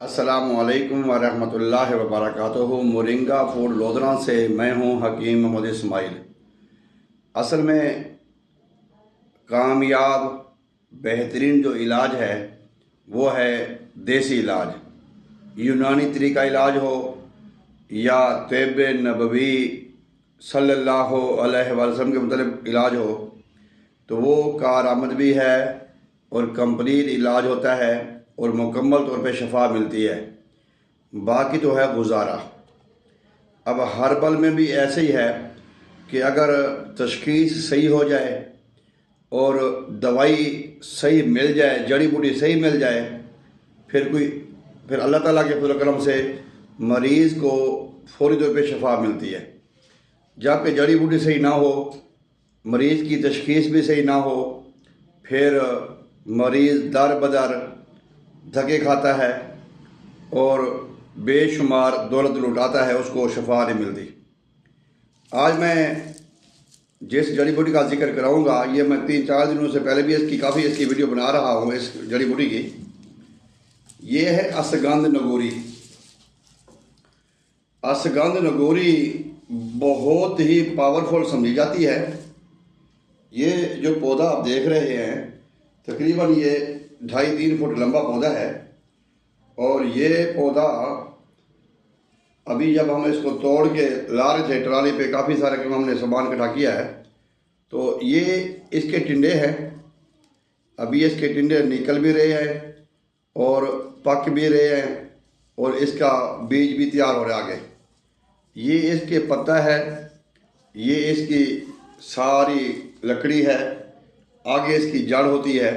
अस्सलामुअलैकुम वरहमतुल्लाहि वबरकातुहू। Moringa food lodhra से मैं हूँ हकीम मोहम्मद इस्माइल। असल में कामयाब बेहतरीन जो इलाज है वो है देसी इलाज। यूनानी तरीका इलाज हो या तैब नबवी सल्लल्लाहु अलैहि वसल्लम के मतलब इलाज हो तो वो कारआमद भी है और कंप्लीट इलाज होता है और मुकम्मल तौर पे शफा मिलती है। बाकी तो है गुजारा। अब हर्बल में भी ऐसे ही है कि अगर तशखीस सही हो जाए और दवाई सही मिल जाए, जड़ी बूटी सही मिल जाए, फिर अल्लाह ताला के फजल करम से मरीज़ को फौरी तौर पे शफा मिलती है। जबकि जड़ी बूटी सही ना हो, मरीज़ की तशखीस भी सही ना हो, फिर मरीज़ दर बदर धक्के खाता है और बेशुमार दौलत लुटाता है, उसको शफा नहीं मिलती। आज मैं जिस जड़ी बूटी का जिक्र कराऊंगा, ये मैं 3-4 दिनों से पहले भी इसकी वीडियो बना रहा हूँ इस जड़ी बूटी की। ये है असगंध नगोरी। असगंध नगोरी बहुत ही पावरफुल समझी जाती है। ये जो पौधा आप देख रहे हैं तकरीबन ये 2.5-3 फुट लंबा पौधा है और ये पौधा अभी जब हम इसको तोड़ के ला रहे थे ट्राली पे, काफ़ी सारे हमने सामान इकट्ठा किया है, तो ये इसके टिंडे हैं। अभी इसके टिंडे निकल भी रहे हैं और पक भी रहे हैं और इसका बीज भी तैयार हो रहा है आगे। ये इसके पत्ता है, ये इसकी सारी लकड़ी है, आगे इसकी जड़ होती है।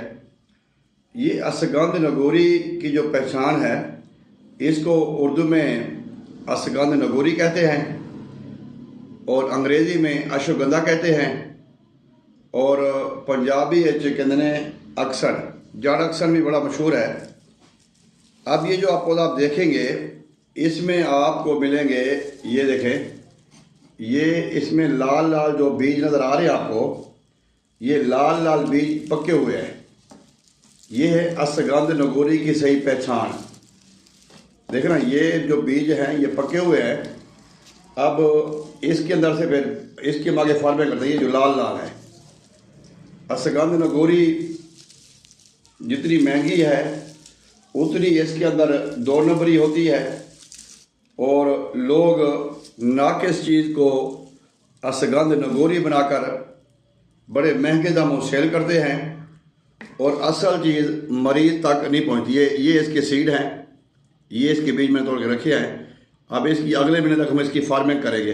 ये असगंध नगोरी की जो पहचान है, इसको उर्दू में असगंध नगोरी कहते हैं और अंग्रेज़ी में अश्वगंधा कहते हैं और पंजाबी कहते हैं अक्सर। जड़ अक्सर भी बड़ा मशहूर है। अब ये जो आप पौधा आप देखेंगे, इसमें आपको मिलेंगे, ये देखें, ये इसमें लाल लाल जो बीज नज़र आ रहे हैं आपको, ये लाल लाल बीज पके हुए हैं। ये है असगंध नगोरी की सही पहचान। देखना, ये जो बीज हैं ये पके हुए हैं। अब इसके अंदर से फिर इसके आगे फार्मे करते हैं, ये जो लाल लाल है। असगंध नगोरी जितनी महंगी है उतनी इसके अंदर 2 नंबरी होती है और लोग नाकिस चीज़ को असगंध नगोरी बनाकर बड़े महंगे दामों सेल करते हैं और असल चीज़ मरीज़ तक नहीं पहुंचती है। ये इसके सीड हैं, ये इसके बीज में तोड़ के रखे हैं। अब इसकी अगले महीने तक हम इसकी फार्मिंग करेंगे।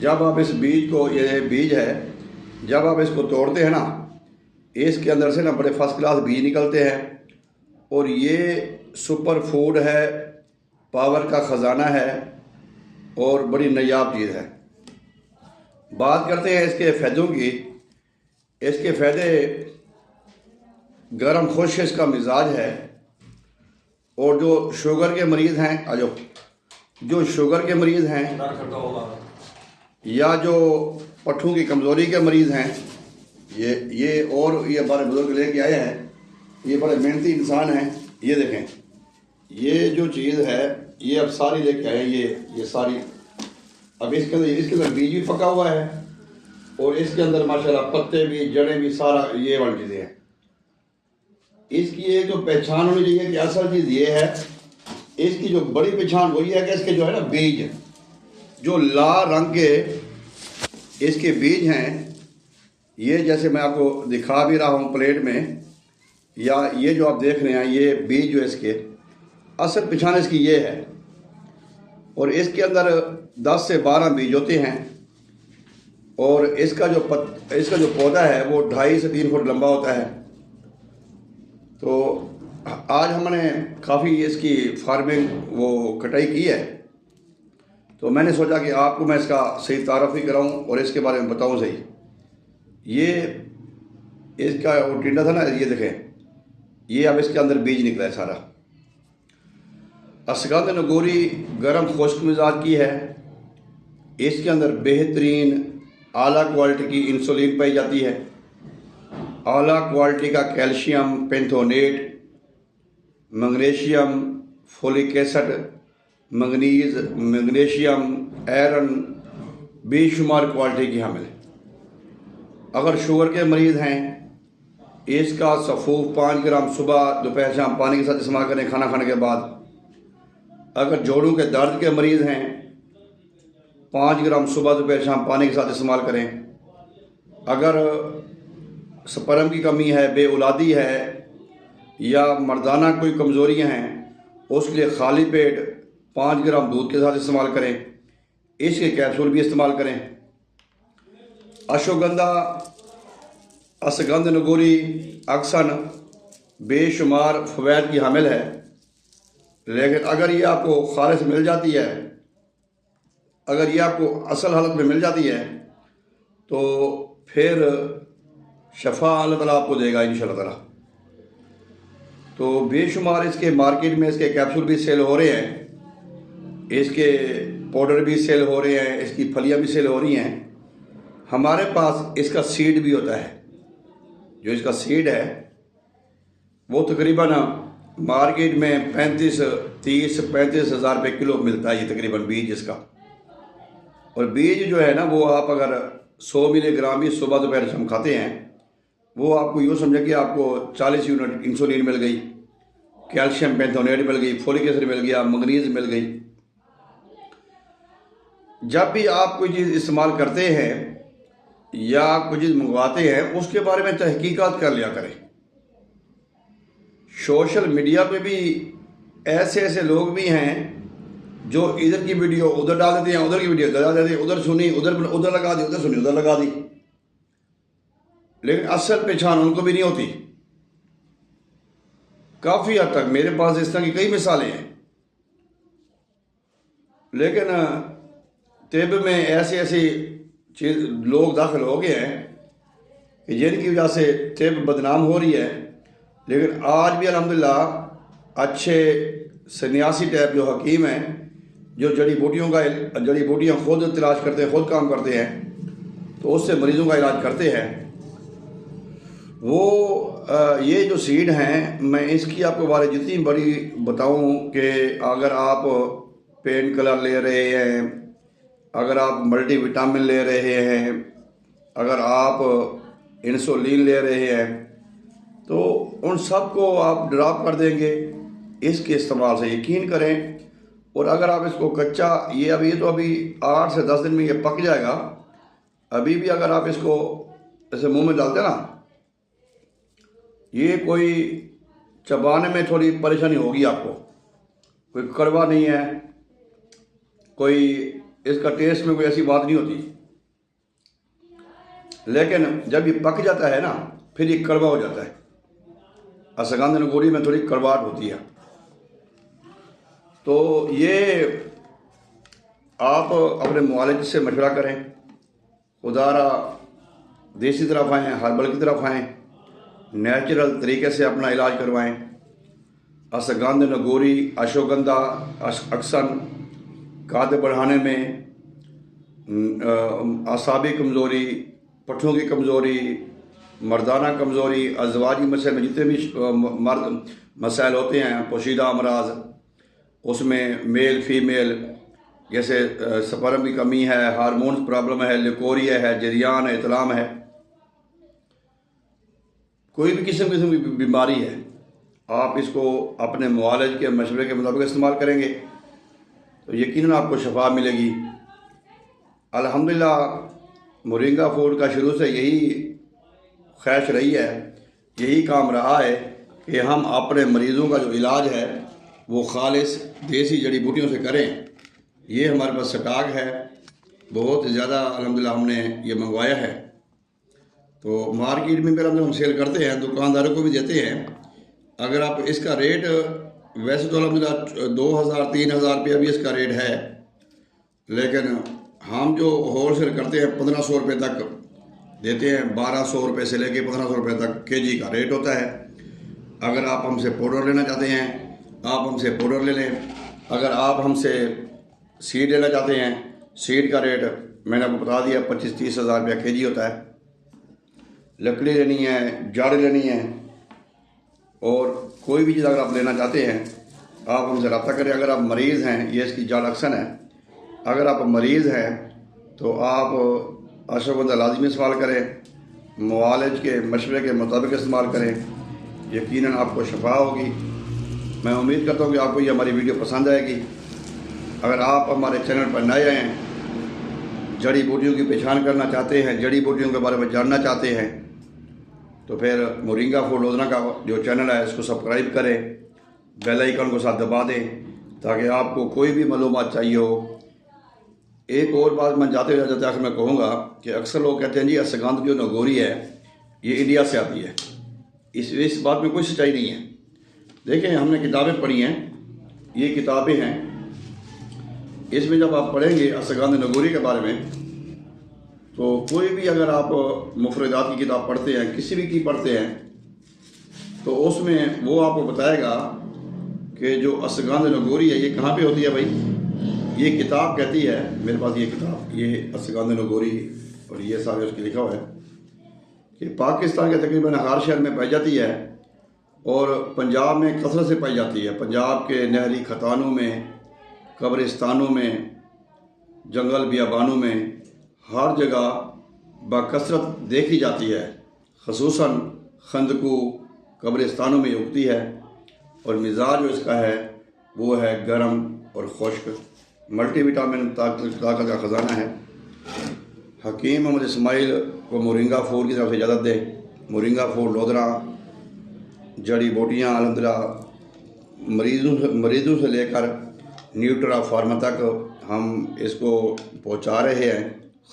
जब आप इस बीज को, ये बीज है, जब आप इसको तोड़ते हैं ना, इसके अंदर से ना बड़े फर्स्ट क्लास बीज निकलते हैं और ये सुपर फूड है, पावर का ख़जाना है और बड़ी नायाब चीज़ है। बात करते हैं इसके फ़ायदों की। इसके फ़ायदे, गर्म खुश इसका मिजाज है और जो शुगर के मरीज़ हैं, जो शुगर के मरीज़ हैं या जो पट्ठों की कमज़ोरी के मरीज़ हैं, ये हमारे बुजुर्ग लेके आए हैं। ये बड़े मेहनती इंसान हैं। ये देखें, ये जो चीज़ है ये अब सारी लेके आए, ये सारी। अब इसके अंदर बीज भी पका हुआ है और इसके अंदर माशाल्लाह पत्ते भी, जड़ें भी, सारा ये वाली चीज़ें हैं। इसकी एक जो पहचान होनी चाहिए कि असल चीज़ ये है, इसकी जो बड़ी पहचान वही है कि इसके जो है ना बीज, जो लाल रंग के इसके बीज हैं, ये जैसे मैं आपको दिखा भी रहा हूँ प्लेट में, या ये जो आप देख रहे हैं, ये बीज जो इसके असल पहचान इसकी ये है। और इसके अंदर 10 से 12 बीज होते हैं और इसका जो पौधा है वो 2.5 से 3 फुट लंबा होता है। तो आज हमने काफ़ी इसकी फार्मिंग कटाई की है, तो मैंने सोचा कि आपको मैं इसका सही तारफ़ ही कराऊँ और इसके बारे में बताऊँ सही। ये इसका वो टिंडा था ना, ये देखें, ये अब इसके अंदर बीज निकला है सारा। असगंध नगोरी गर्म खुश्क मिजाज की है। इसके अंदर बेहतरीन आला क्वालिटी की इंसुलिन पाई जाती है, आला क्वालिटी का calcium pantothenate, magnesium, folic acid, manganese, magnesium, iron बेशुमार क्वालिटी की हामिल है। अगर शुगर के मरीज़ हैं, इसका सफ़ूफ 5 ग्राम सुबह दोपहर शाम पानी के साथ इस्तेमाल करें खाना खाने के बाद। अगर जोड़ों के दर्द के मरीज़ हैं, 5 ग्राम सुबह दोपहर शाम पानी के साथ इस्तेमाल करें। अगर स्पर्म की कमी है, बेऔलादी है या मर्दाना कोई कमज़ोरियाँ हैं, उसके लिए खाली पेट 5 ग्राम दूध के साथ इस्तेमाल करें। इसके कैप्सूल भी इस्तेमाल करें। अश्वगंधा, असगंध नगोरी, अक्सन बेशुमार फ़वैद की हामिल है। लेकिन अगर ये आपको खालिस मिल जाती है, अगर ये आपको असल हालत में मिल जाती है, तो फिर शफा अल्लाह ताला आपको देगा इंशाअल्लाह ताला। तो बेशुमार इसके मार्केट में इसके कैप्सूल भी सेल हो रहे हैं, इसके पाउडर भी सेल हो रहे हैं, इसकी फलियाँ भी सेल हो रही हैं। हमारे पास इसका सीड भी होता है। जो इसका सीड है वो तकरीबन मार्केट में 30-35 हज़ार रुपये किलो मिलता है, ये तकरीबन बीज इसका। और बीज जो है ना, वो आप अगर 100 मिलीग्राम भी सुबह दोपहर शाम खाते हैं, वो आपको यूँ समझे कि आपको 40 यूनिट इंसुलिन मिल गई, कैल्शियम पेंथोनेट मिल गई, फोलिक एसिड मिल गया, मैंगनीज मिल गई। जब भी आप कोई चीज़ इस्तेमाल करते हैं या कोई चीज़ मंगवाते हैं, उसके बारे में तहकीकात कर लिया करें। सोशल मीडिया पे भी ऐसे ऐसे लोग भी हैं जो इधर की वीडियो उधर डाल देते हैं, उधर की वीडियो उधर डाल देते हैं, उधर सुनी उधर लगा दी, उधर सुनी उधर लगा दी, लेकिन असल पहचान उनको भी नहीं होती। काफ़ी हद तक मेरे पास इस तरह की कई मिसालें हैं। लेकिन तिब में ऐसे ऐसे चीज़ लोग दाखिल हो गए हैं कि जिनकी वजह से तिब बदनाम हो रही है। लेकिन आज भी अल्हम्दुलिल्लाह अच्छे सन्यासी टाइप जो हकीम हैं, जो जड़ी बूटियाँ खुद तलाश करते हैं, खुद काम करते हैं, तो उससे मरीज़ों का इलाज करते हैं। वो ये जो सीड हैं, मैं इसकी आपको बारे जितनी बड़ी बताऊं कि अगर आप पेन किलर ले रहे हैं, अगर आप मल्टीविटामिन ले रहे हैं, अगर आप इंसुलिन ले रहे हैं, तो उन सब को आप ड्रॉप कर देंगे इसके इस्तेमाल से, यकीन करें। और अगर आप इसको कच्चा, ये तो अभी 8 से 10 दिन में ये पक जाएगा। अभी भी अगर आप इसको ऐसे मुंह में डालते ना, ये कोई चबाने में थोड़ी परेशानी होगी आपको, कोई कड़वा नहीं है, कोई इसका टेस्ट में कोई ऐसी बात नहीं होती। लेकिन जब ये पक जाता है ना, फिर ये कड़वा हो जाता है। असगंध नगोरी में थोड़ी कड़वाहट होती है। तो ये आप अपने मुआलिज से मशवरा करें, खुदारा देसी तरफ आएँ, हर्बल की तरफ आएँ, नेचुरल तरीके से अपना इलाज करवाएं। असगंध नगोरी, अश्वगंधा, अक्सन काद बढ़ाने में, आसाबी कमज़ोरी, पट्ठों की कमज़ोरी, मर्दाना कमज़ोरी, अज़वाजी मसले में जितने भी मर्द मसाइल होते हैं, पोशीदा अमराज, उसमें मेल फीमेल, जैसे स्पर्म की कमी है, हार्मोन्स प्रॉब्लम है, लिकोरिया है, जरियान है, इतलाम है, कोई भी किस्म की बीमारी है, आप इसको अपने मुआलिज के मशवरे के मुताबिक इस्तेमाल करेंगे तो यकीनन आपको शफा मिलेगी। अल्हम्दुलिल्लाह मोरिंगा फूड का शुरू से यही ख्वाहिश रही है, यही काम रहा है कि हम अपने मरीज़ों का जो इलाज है वो खालिस देसी जड़ी बूटियों से करें। ये हमारे पास स्टॉक है, बहुत ज़्यादा अल्हम्दुलिल्लाह हमने ये मंगवाया है। तो मार्केट में फिर हम सेल करते हैं, दुकानदारों को भी देते हैं। अगर आप इसका रेट, वैसे तो अल्हम्दुलिल्लाह 2000-3000 रुपया भी इसका रेट है, लेकिन हम जो होल सेल करते हैं 1500 रुपये तक देते हैं। 1200 रुपये से लेके 1500 रुपये तक केजी का रेट होता है। अगर आप हमसे पाउडर लेना चाहते हैं, आप हमसे पाउडर ले लें। अगर आप हमसे सीड लेना चाहते हैं, सीड का रेट मैंने आपको बता दिया, 25-30 हज़ार रुपया केजी होता है। लकड़ी लेनी है, जड़ लेनी है, और कोई भी चीज़ अगर आप लेना चाहते हैं आप हमसे रब्ता करें। अगर आप मरीज़ हैं, ये इसकी जाल अक्सन है, अगर आप मरीज़ हैं तो आप अशरफगंधा लाजमी इस्तेमाल करें, मुआलिज के मशवरे के मुताबिक इस्तेमाल करें, यकीनन आपको शफा होगी। मैं उम्मीद करता हूँ कि आपको ये हमारी वीडियो पसंद आएगी। अगर आप हमारे चैनल पर नए हैं, जड़ी बूटियों की पहचान करना चाहते हैं, जड़ी बूटियों के बारे में जानना चाहते हैं, तो फिर मोरिंगा फूड लोधना का जो चैनल है इसको सब्सक्राइब करें, बेल आइकन को साथ दबा दें ताकि आपको कोई भी मालूमात चाहिए हो। एक और बात मैं जाते जाते आखिर में कहूँगा कि अक्सर लोग कहते हैं जी असगंध जो नगोरी है ये इंडिया से आती है। इस बात में कोई सच्चाई नहीं है। देखें, हमने किताबें पढ़ी हैं, ये किताबें हैं, इसमें जब आप पढ़ेंगे असगंध नगोरी के बारे में तो कोई भी अगर आप मुफरदात की किताब पढ़ते हैं, किसी भी की पढ़ते हैं, तो उसमें वो आपको बताएगा कि जो असगंध नगोरी है ये कहाँ पे होती है। भाई ये किताब कहती है, मेरे पास ये किताब, ये असगंध नगोरी और ये सारे उसके लिखा हुआ है कि पाकिस्तान के तकरीबन हर शहर में पाई जाती है और पंजाब में कसरत से पाई जाती है। पंजाब के नहरी खतानों में, कब्रिस्तानों में, जंगल बियाबानों में, हर जगह बकसरत देखी जाती है। ख़ुसूसन खंदकू कब्रिस्तानों में उगती है और मिजाज जो इसका है वो है गर्म और खुश्क। मल्टीविटामिन ताकत का ख़जाना है। हकीम मोहम्मद इस्माइल को मोरिंगा फूड की तरफ से इजाज़त दें। मोरिंगा फूड लोधना जड़ी बूटियाँ अल्हम्दुलिल्लाह मरीज़ों से लेकर न्यूट्रा फार्मा तक हम इसको पहुँचा रहे हैं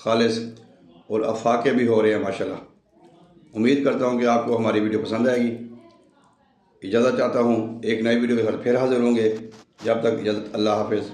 खालिस, और अफाके भी हो रहे हैं माशाल्लाह। उम्मीद करता हूँ कि आपको हमारी वीडियो पसंद आएगी। इजाज़त चाहता हूँ, एक नई वीडियो के साथ फिर हाज़िर होंगे। जब तक इजाज़त, अल्लाह हाफ़िज़।